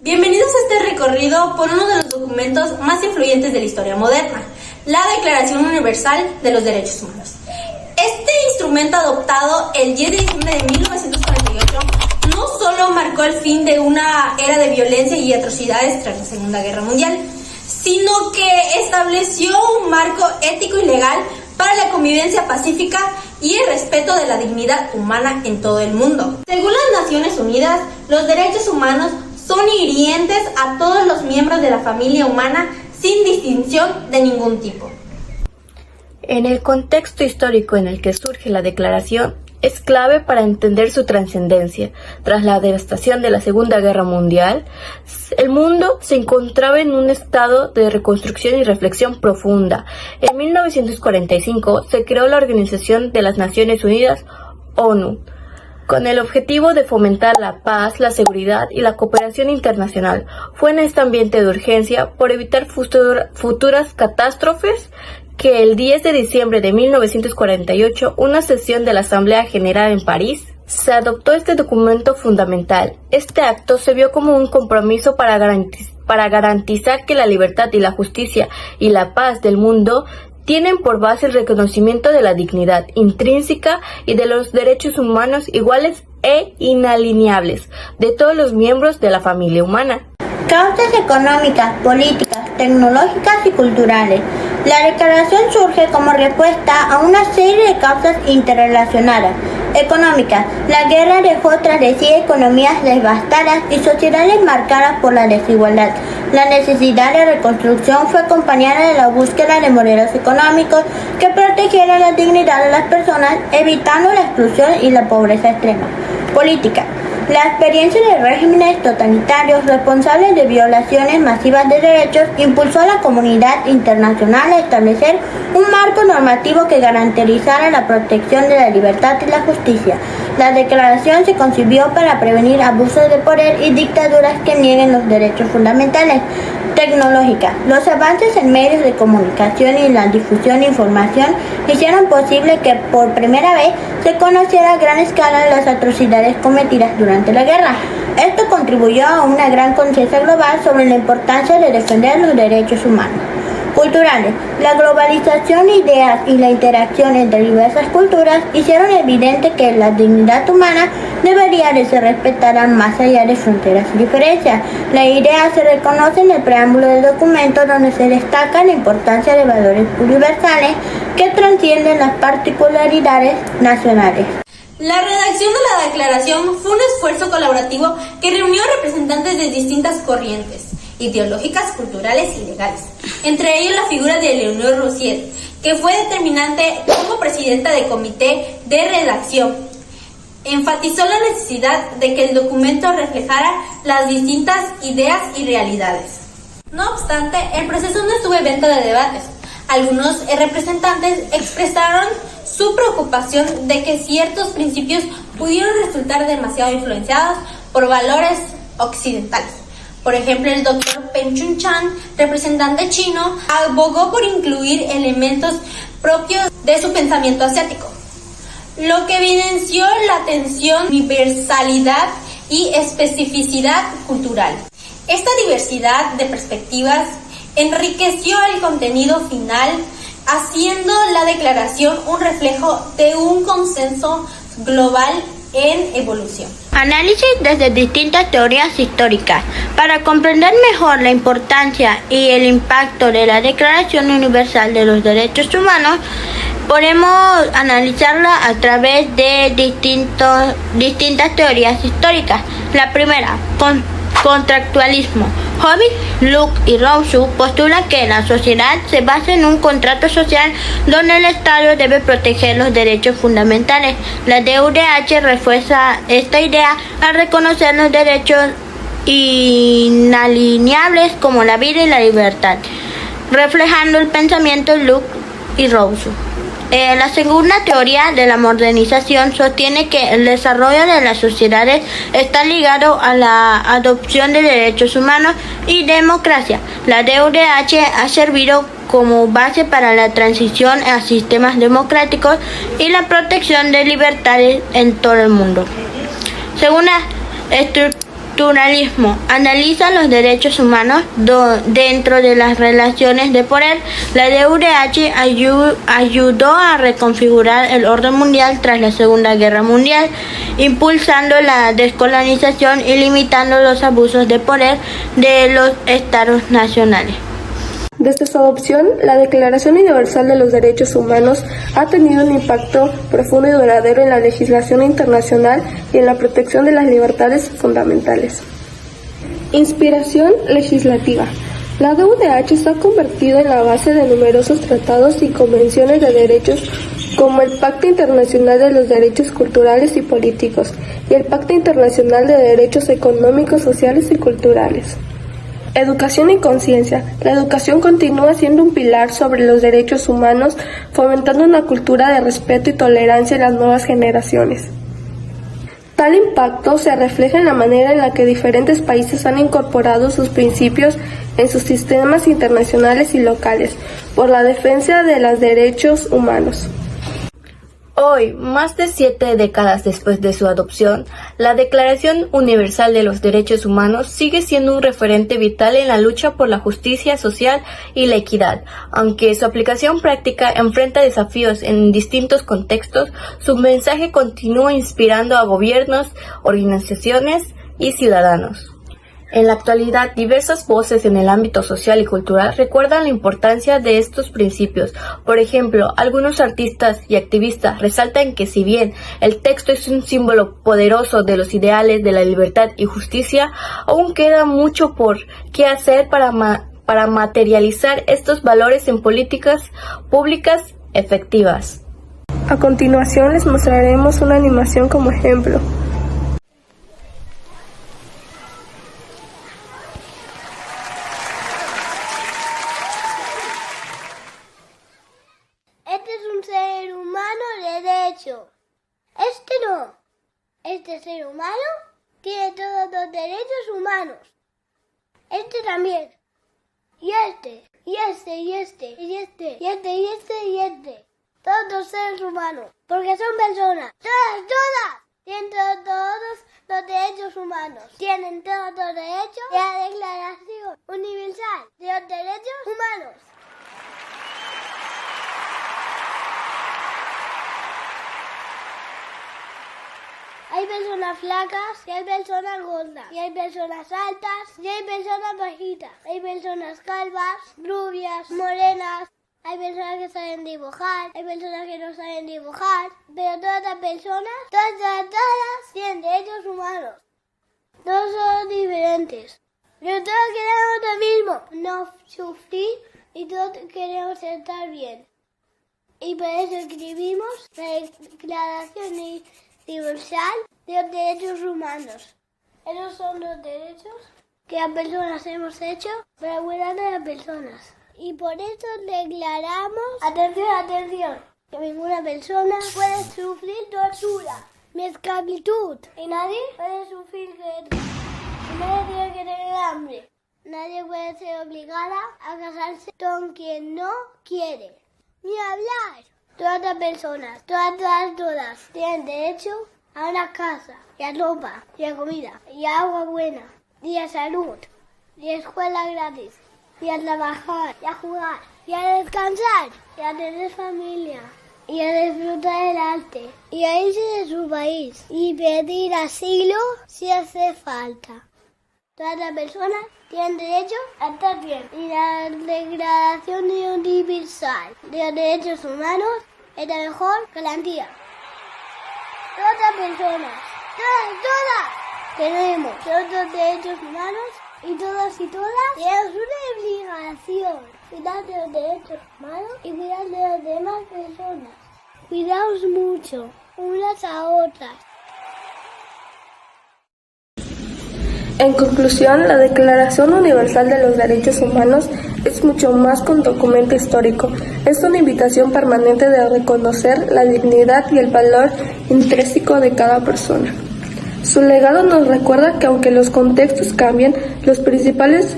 Bienvenidos a este recorrido por uno de los documentos más influyentes de la historia moderna, la Declaración Universal de los Derechos Humanos. Este instrumento, adoptado el 10 de diciembre de 1948, no solo marcó el fin de una era de violencia y atrocidades tras la Segunda Guerra Mundial, sino que estableció un marco ético y legal para la convivencia pacífica y el respeto de la dignidad humana en todo el mundo. Según las Naciones Unidas, los derechos humanos son hirientes a todos los miembros de la familia humana sin distinción de ningún tipo. En el contexto histórico en el que surge la Declaración, es clave para entender su trascendencia. Tras la devastación de la Segunda Guerra Mundial, el mundo se encontraba en un estado de reconstrucción y reflexión profunda. En 1945 se creó la Organización de las Naciones Unidas, ONU, con el objetivo de fomentar la paz, la seguridad y la cooperación internacional. Fue en este ambiente de urgencia, por evitar futuras catástrofes, que el 10 de diciembre de 1948, una sesión de la Asamblea General en París, se adoptó este documento fundamental. Este acto se vio como un compromiso para garantizar que la libertad y la justicia y la paz del mundo tienen por base el reconocimiento de la dignidad intrínseca y de los derechos humanos iguales e inalienables de todos los miembros de la familia humana. Causas económicas, políticas, tecnológicas y culturales. La declaración surge como respuesta a una serie de causas interrelacionadas. Económicas. La guerra dejó tras de sí economías devastadas y sociedades marcadas por la desigualdad. La necesidad de reconstrucción fue acompañada de la búsqueda de modelos económicos que protegieran la dignidad de las personas, evitando la exclusión y la pobreza extrema. Política. La experiencia de regímenes totalitarios responsables de violaciones masivas de derechos impulsó a la comunidad internacional a establecer un marco normativo que garantizara la protección de la libertad y la justicia. La declaración se concibió para prevenir abusos de poder y dictaduras que nieguen los derechos fundamentales. Tecnológica. Los avances en medios de comunicación y la difusión de información hicieron posible que por primera vez se conociera a gran escala las atrocidades cometidas durante la guerra. Esto contribuyó a una gran conciencia global sobre la importancia de defender los derechos humanos. Culturales. La globalización, ideas y la interacción entre diversas culturas hicieron evidente que la dignidad humana debería de ser respetada más allá de fronteras y diferencias. La idea se reconoce en el preámbulo del documento, donde se destaca la importancia de valores universales que trascienden las particularidades nacionales. La redacción de la declaración fue un esfuerzo colaborativo que reunió representantes de distintas corrientes ideológicas, culturales y legales. Entre ellos la figura de Leonor Rousseau, que fue determinante como presidenta del comité de redacción. Enfatizó la necesidad de que el documento reflejara las distintas ideas y realidades. No obstante, el proceso no estuvo exento de debates. Algunos representantes expresaron su preocupación de que ciertos principios pudieron resultar demasiado influenciados por valores occidentales. Por ejemplo, el doctor Peng Chun-chan, representante chino, abogó por incluir elementos propios de su pensamiento asiático, lo que evidenció la tensión, universalidad y especificidad cultural. Esta diversidad de perspectivas enriqueció el contenido final, haciendo la declaración un reflejo de un consenso global en evolución. Análisis desde distintas teorías históricas. Para comprender mejor la importancia y el impacto de la Declaración Universal de los Derechos Humanos, podemos analizarla a través de distintas teorías históricas. La primera, contractualismo. Hobbes, Locke y Rousseau postulan que la sociedad se basa en un contrato social donde el Estado debe proteger los derechos fundamentales. La DUDH refuerza esta idea al reconocer los derechos inalienables como la vida y la libertad, reflejando el pensamiento de Locke y Rousseau. La segunda teoría de la modernización sostiene que el desarrollo de las sociedades está ligado a la adopción de derechos humanos y democracia. La DUDH ha servido como base para la transición a sistemas democráticos y la protección de libertades en todo el mundo. Según Estructuralismo. Analiza los derechos humanos dentro de las relaciones de poder. La DUDH ayudó a reconfigurar el orden mundial tras la Segunda Guerra Mundial, impulsando la descolonización y limitando los abusos de poder de los estados nacionales. Desde su adopción, la Declaración Universal de los Derechos Humanos ha tenido un impacto profundo y duradero en la legislación internacional y en la protección de las libertades fundamentales. Inspiración legislativa. La DUDH se ha convertido en la base de numerosos tratados y convenciones de derechos como el Pacto Internacional de los Derechos Culturales y Políticos y el Pacto Internacional de Derechos Económicos, Sociales y Culturales. Educación y conciencia. La educación continúa siendo un pilar sobre los derechos humanos, fomentando una cultura de respeto y tolerancia en las nuevas generaciones. Tal impacto se refleja en la manera en la que diferentes países han incorporado sus principios en sus sistemas internacionales y locales por la defensa de los derechos humanos. Hoy, más de 7 décadas después de su adopción, la Declaración Universal de los Derechos Humanos sigue siendo un referente vital en la lucha por la justicia social y la equidad. Aunque su aplicación práctica enfrenta desafíos en distintos contextos, su mensaje continúa inspirando a gobiernos, organizaciones y ciudadanos. En la actualidad, diversas voces en el ámbito social y cultural recuerdan la importancia de estos principios. Por ejemplo, algunos artistas y activistas resaltan que si bien el texto es un símbolo poderoso de los ideales de la libertad y justicia, aún queda mucho por qué hacer para materializar estos valores en políticas públicas efectivas. A continuación les mostraremos una animación como ejemplo. Este es un ser humano derecho. Este no. Este ser humano tiene todos los derechos humanos. Este también. Y este. Y este. Y este. Y este. Y este. Y este. Y este. Todos los seres humanos. Porque son personas. Todas. Tienen todos los derechos humanos. Tienen todos los derechos de la Declaración Universal de los Derechos Humanos. Hay personas flacas y hay personas gordas, y hay personas altas y hay personas bajitas, hay personas calvas, rubias, morenas, hay personas que saben dibujar, hay personas que no saben dibujar, pero todas las personas, todas tienen derechos humanos. Todos son diferentes, pero todos queremos lo mismo, no sufrir y todos queremos estar bien. Y por eso escribimos la Declaración Universal de los Derechos Humanos. Esos son los derechos que las personas hemos hecho para cuidar de las personas. Y por eso declaramos, atención, que ninguna persona puede sufrir tortura ni esclavitud. Y nadie puede sufrir guerra. Y nadie tiene que tener hambre. Nadie puede ser obligada a casarse con quien no quiere. Ni hablar. Todas las personas, todas, tienen derecho a una casa, y a ropa, y a comida, y a agua buena, y a salud, y a escuela gratis, y a trabajar, y a jugar, y a descansar, y a tener familia, y a disfrutar del arte, y a irse de su país, y pedir asilo si hace falta. Todas las personas tienen derecho a estar bien. Y la Declaración Universal de los Derechos Humanos es la mejor garantía. Todas las personas, todas, tenemos todos los derechos humanos y todas tenemos una obligación. Cuidar de los derechos humanos y cuidar de las demás personas. Cuidaos mucho, unas a otras. En conclusión, la Declaración Universal de los Derechos Humanos es mucho más que un documento histórico. Es una invitación permanente de reconocer la dignidad y el valor intrínseco de cada persona. Su legado nos recuerda que aunque los contextos cambien, los principios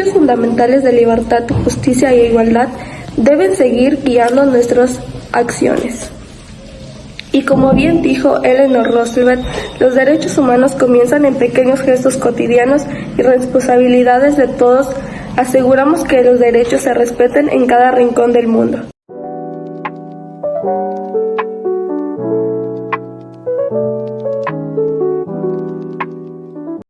fundamentales de libertad, justicia e igualdad deben seguir guiando nuestras acciones. Y como bien dijo Eleanor Roosevelt, los derechos humanos comienzan en pequeños gestos cotidianos y responsabilidades de todos. Aseguramos que los derechos se respeten en cada rincón del mundo.